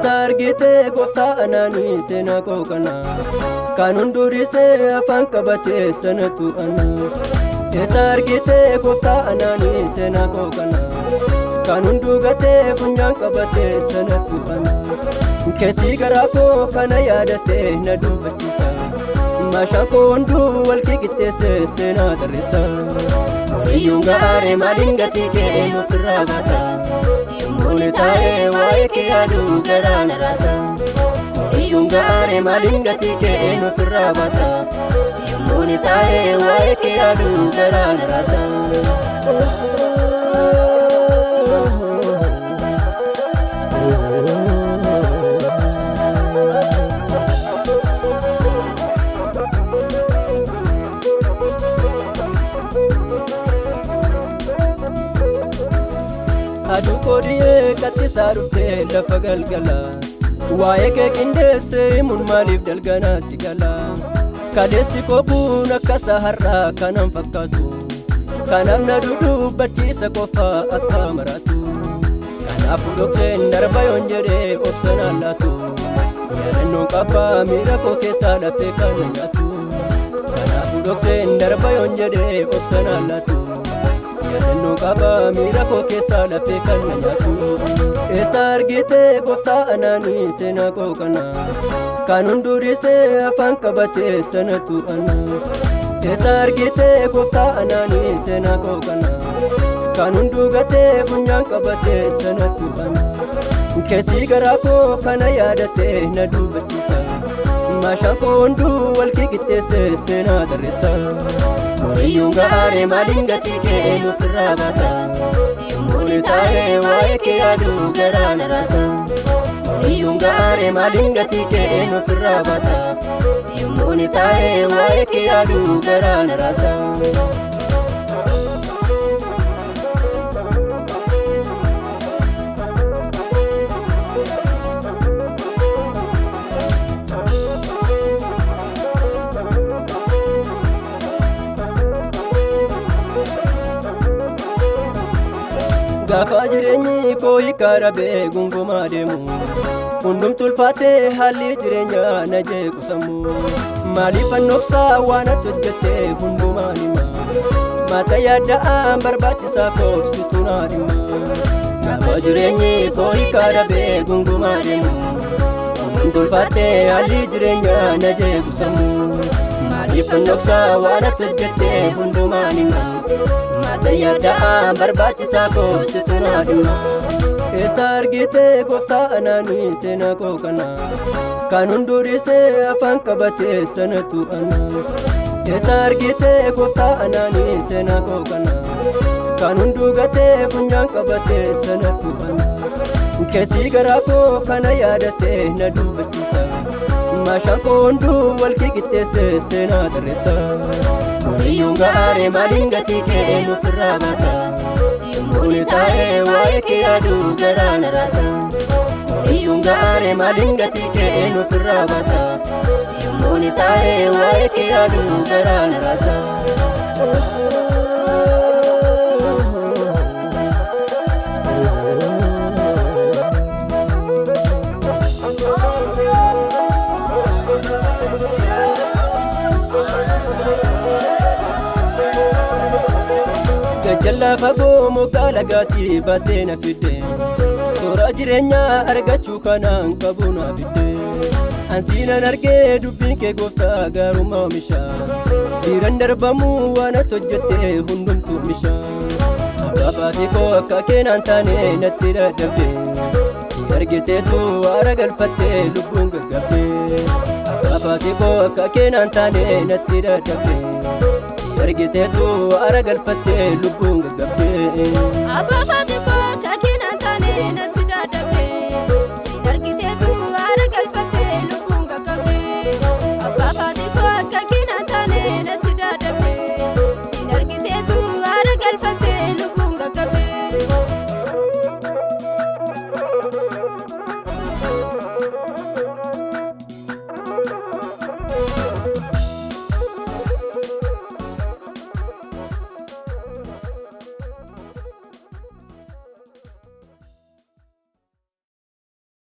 Esargite gooftaa anaanii seenaa koo kana kan hundurisee afaan qabatee sanatu ana. Esargite gooftaa anaanii seenaa koo kana kan hundugatee funyaan qabatee sanatu ana. Keessi garaa koo kana yaadatee na dubbachisa maashaa koo hunduu wal qixxeessee seenaa tarreessa. Iyyuun gaaree maaliin gatii kee ofirraa baasa yommuun taa'ee waa'ee kee yaaduu garaa na raasa. Iyyuun gaaree maaliin gatii kee ofirraa baasa yommuun taa'ee waa'ee kee yaaduu garaa na raasa. Aduu koodiyee qattisaa dhuftee lafa galgala waa'ee kee qindeessee himuun maaliif dalganaatti gala. Kaleessi koo kun akka saharraa kanan fakkaatu kanaaf na dudubbachiisa qofaa akka maratu. Kanaafuu dhokseen darba yoon jedhee obsanaan laatu yaadannoo qabbaa miira koo keessaa lafee kan nyaatu. Kanaafuu dhokseen darba yoon jedhee obsanaan laatu yaadannoo qabbaa miira koo keessaa lafee kan nyaatu. Esargite gooftaa anaanii seenaa koo kana kan hundurisee afaan qabatee sanatu ana. Esargite gooftaa anaanii seenaa koo kana kan hundugatee funyaan qabatee sanatu ana. Keessi garaa koo kana yaadatee na dubbachisa maashaa koo hunduu wal qixxeessee seenaa tarreessa. Iyyuun gaaree maaliin gatii kee ofirraa baasa yommuun taa'ee waa'ee kee yaaduu garaa na raasa. Iyyuun gaaree maaliin gatii kee ofirraa baasa yommuun taa'ee waa'ee kee yaaduu garaa na raasa. Gaafa jireenyi koo hiikarabee gungumaa deemu hundumtu ulfaatee haalli jireenyaa na jeequsamu. Maaliif annoksaa waan ati hojjettee hundumaan hima mata yaadda'aan barbaachisaa koofsitu naa dhimma. Gaafa jireenyi koo hiikarabee gungumaa deemu hundumtu ulfaatee haalli jireenyaa na jeequsamu. Maaliif annoksaa waan ati hojjettee hundumaan hima mata yaadda'aan barbaachisaa koofsitu naa dhimma. Esargite gooftaa anaanii seenaa koo kana kan hundurisee afaan qabatee sanatu ana. Esargite gooftaa anaanii seenaa koo kana kan hundugatee funyaan qabatee sanatu ana. Keessi garaa koo kana yaadatee na dubbachisa maashaa koo hunduu wal qixxeessee seenaa tarreessa. Iyyuun gaaree maaliin gatii kee ofirraa baasa yommuun taa'ee waa'ee kee yaaduu garaa na raasa. Iyyuun gaaree maaliin gatii kee ofirraa baasa yommuun taa'ee waa'ee kee yaaduu garaa na raasa. Jalla fagoo mogaa lagaatii baatee na fidde toora jireenyaa argachuu kanaan qabu na fidde. Ansiinan argee dubbiin kee gooftaa gaarummaa oomisha dhiiran darbamuu waan ati hojjettee hundumtu oomisha. Abbaa koo akka keenan taane natti dadhabde si argiteetu aara galfattee lubbuun gaggabde. Abbaa koo akka keenan taane natti dadhabde argiteetu aara galfattee lubbuun gaggabde. Abbaa koo akka keenan taane